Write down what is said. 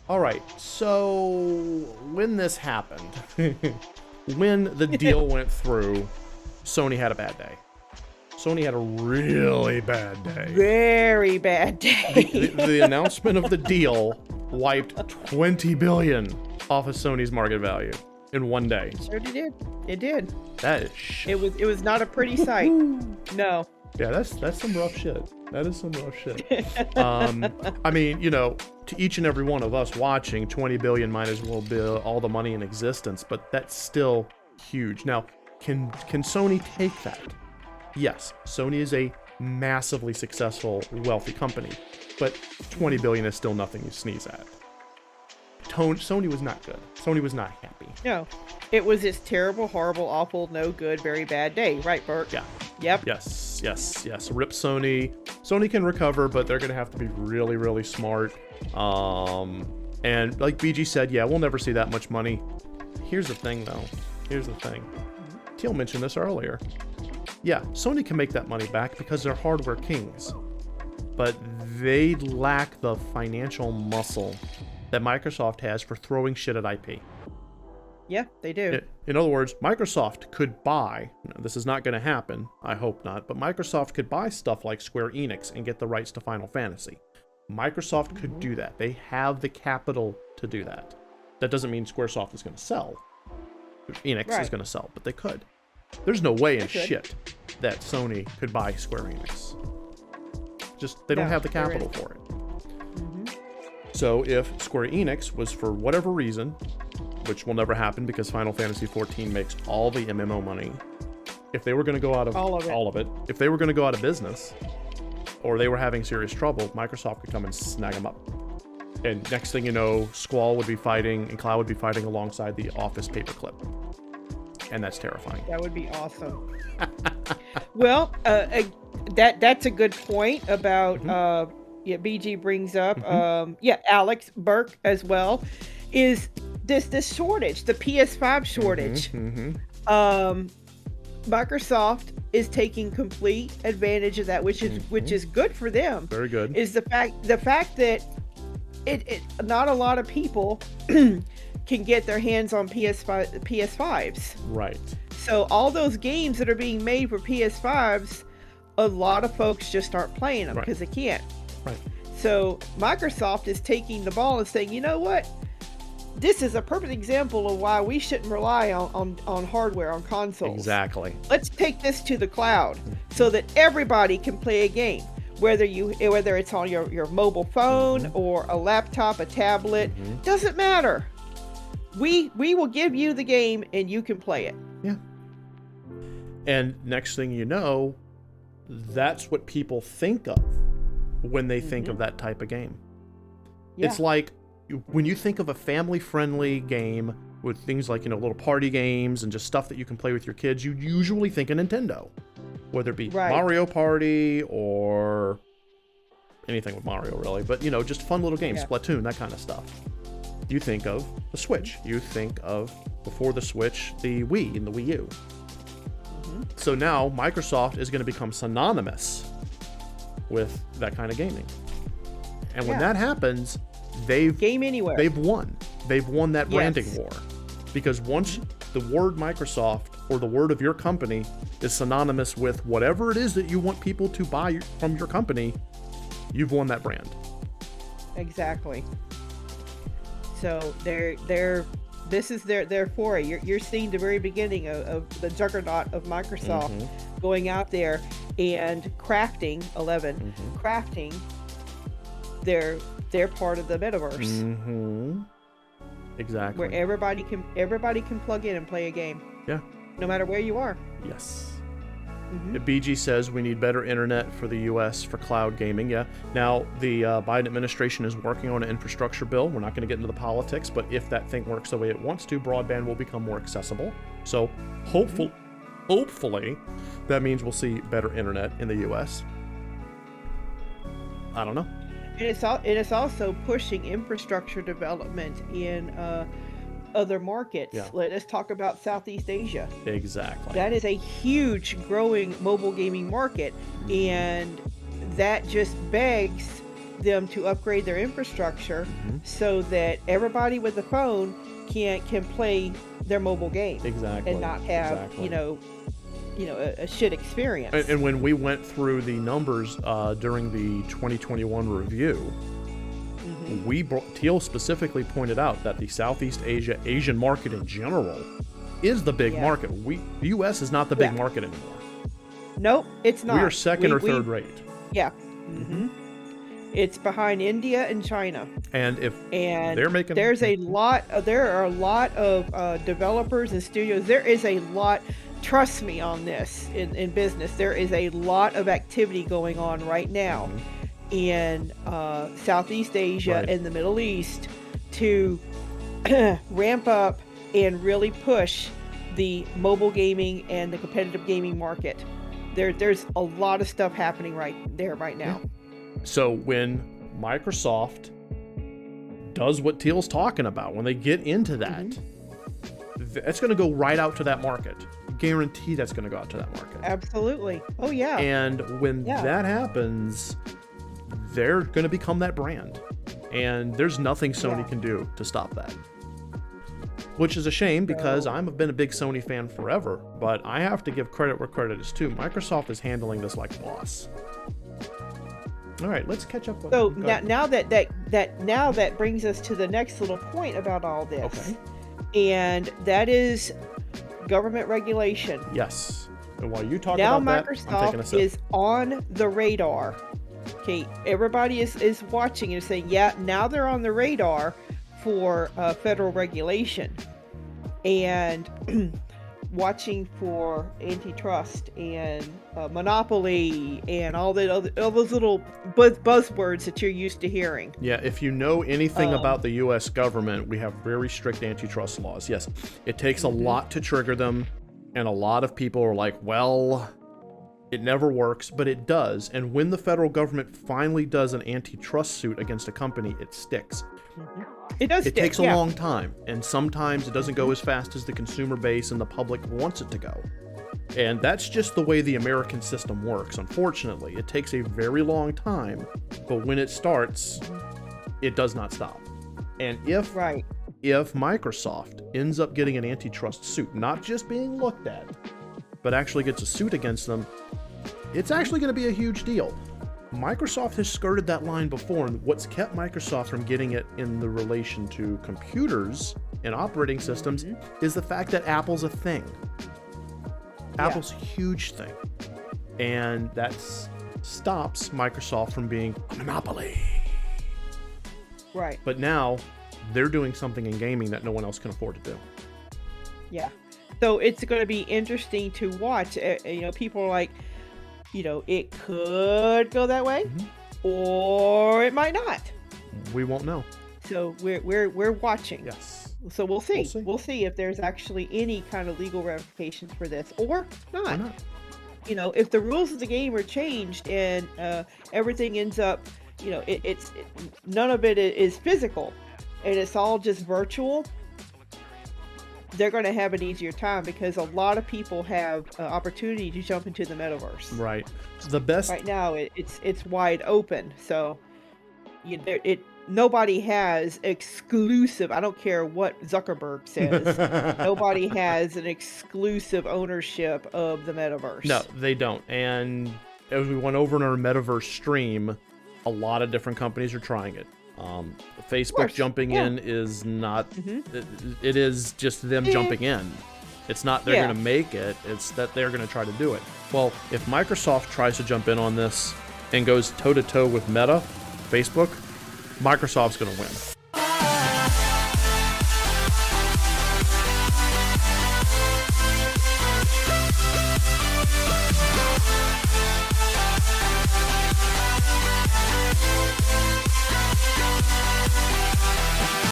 All right, so when this happened, when the deal went through, Sony had a bad day. Sony had a really bad day. Very bad day. The announcement of the deal wiped $20 billion off of Sony's market value in one day. Sure did. It did. That is It was not a pretty sight. No. Yeah, that's some rough shit. That is some rough shit. I mean, you know, to each and every one of us watching, 20 billion might as well be all the money in existence, but that's still huge. Now, can Sony take that? Yes, Sony is a massively successful, wealthy company, but 20 billion is still nothing you sneeze at. Sony was not good. Sony was not happy. No. It was this terrible, horrible, awful, no good, very bad day. Right, Bert? Yeah. Yep. Yes. Rip Sony. Sony can recover, but they're going to have to be really, really smart. And like BG said, yeah, we'll never see that much money. Here's the thing, though. Teal mentioned this earlier. Yeah, Sony can make that money back because they're hardware kings. But they lack the financial muscle that Microsoft has for throwing shit at IP. Yeah, they do. In other words, Microsoft could buy, this is not going to happen, I hope not, but Microsoft could buy stuff like Square Enix and get the rights to Final Fantasy. Microsoft could do that. They have the capital to do that. That doesn't mean Squaresoft is going to sell. Enix is going to sell, but they could. There's no way in shit that Sony could buy Square Enix. Just, they don't have the capital for it. So if Square Enix was, for whatever reason, which will never happen because Final Fantasy XIV makes all the MMO money, if they were going to go out of all of it, if they were going to go out of business, or they were having serious trouble, Microsoft could come and snag them up. And next thing you know, Squall would be fighting and Cloud would be fighting alongside the Office paperclip. And that's terrifying. That would be awesome. Well, that's a good point about, BG brings up, Alex Burke as well, is this shortage, the PS5 shortage. Microsoft is taking complete advantage of that, which is good for them. Very good. Is the fact that it not a lot of people can get their hands on PS5s. Right. So all those games that are being made for PS5s, a lot of folks just aren't playing them because they can't. Right. So Microsoft is taking the ball and saying, you know what? This is a perfect example of why we shouldn't rely on hardware, on consoles. Exactly. Let's take this to the cloud so that everybody can play a game. Whether it's on your mobile phone or a laptop, a tablet, doesn't matter. We will give you the game and you can play it. Yeah. And next thing you know, that's what people think of when they think of that type of game. Yeah. It's like when you think of a family-friendly game with things like, little party games and just stuff that you can play with your kids, you usually think of Nintendo. Whether it be Mario Party or anything with Mario, really. But, just fun little games, Splatoon, that kind of stuff. You think of the Switch. You think of, before the Switch, the Wii and the Wii U. So now Microsoft is going to become synonymous with that kind of gaming. And when that happens, Game Anywhere. They've won. They've won that branding war. Because once the word Microsoft or the word of your company is synonymous with whatever it is that you want people to buy from your company, you've won that brand. Exactly. So this is their foray. You're seeing the very beginning of the juggernaut of Microsoft going out there and crafting crafting their part of the metaverse. Exactly. Where everybody can plug in and play a game. Yeah. No matter where you are. Yes. BG says we need better internet for the U.S. for cloud gaming. Yeah. Now, the Biden administration is working on an infrastructure bill. We're not going to get into the politics, but if that thing works the way it wants to, broadband will become more accessible. So hopefully, that means we'll see better internet in the U.S. I don't know. And it's also pushing infrastructure development in other markets. Yeah. Let's talk about Southeast Asia. Exactly. That is a huge growing mobile gaming market, and that just begs them to upgrade their infrastructure so that everybody with a phone can play their mobile game and not have a shit experience. And when we went through the numbers during the 2021 review, Teal specifically pointed out that the Southeast Asian market in general is the big market. The U.S. is not the big market anymore. Nope, it's not. We are second or third rate. Yeah. It's behind India and China. And they're making, there are a lot of developers and studios. There is a lot. Trust me on this. In business, there is a lot of activity going on right now in Southeast Asia and the Middle East to ramp up and really push the mobile gaming and the competitive gaming market. There's a lot of stuff happening right now. So when Microsoft does what Teal's talking about, when they get into that, that's going to go right out to that market. Guarantee that's going to go out to that market. Absolutely. Oh yeah. And when that happens, they're going to become that brand. And there's nothing Sony can do to stop that. Which is a shame because I've been a big Sony fan forever, but I have to give credit where credit is due. Microsoft is handling this like a boss. All right, let's catch up. So now that brings us to the next little point about all this. Okay. And that is government regulation. Yes. And while you talk now about Microsoft that, I'm taking a sip. is on the radar. Okay, everybody is watching and saying, yeah, now they're on the radar for federal regulation and watching for antitrust and monopoly and all those little buzzwords that you're used to hearing. Yeah, if you know anything about the U.S. government, we have very strict antitrust laws. Yes, it takes a lot to trigger them, and a lot of people are like, well, it never works, but it does. And when the federal government finally does an antitrust suit against a company, it sticks. It does. It takes a long time, and sometimes it doesn't go as fast as the consumer base and the public wants it to go. And that's just the way the American system works. Unfortunately, it takes a very long time, but when it starts, it does not stop. And if Microsoft ends up getting an antitrust suit, not just being looked at, but actually gets a suit against them, it's actually going to be a huge deal. Microsoft has skirted that line before, and what's kept Microsoft from getting it in the relation to computers and operating systems is the fact that Apple's a thing. Apple's a huge thing. And that stops Microsoft from being a monopoly. Right. But now they're doing something in gaming that no one else can afford to do. Yeah. So it's going to be interesting to watch. People are like, it could go that way, or it might not. We won't know. So we're watching. Yes. So we'll see. We'll see if there's actually any kind of legal ramifications for this, or not. Why not? If the rules of the game are changed and everything ends up, none of it is physical, and it's all just virtual. They're going to have an easier time because a lot of people have opportunity to jump into the metaverse. Right. The best right now, it's wide open. So, nobody has exclusive. I don't care what Zuckerberg says. Nobody has an exclusive ownership of the metaverse. No, they don't. And as we went over in our metaverse stream, a lot of different companies are trying it. Facebook jumping in is not, it is just them jumping in. It's not they're going to make it, it's that they're going to try to do it. Well, if Microsoft tries to jump in on this and goes toe-to-toe with Meta, Facebook, Microsoft's going to win.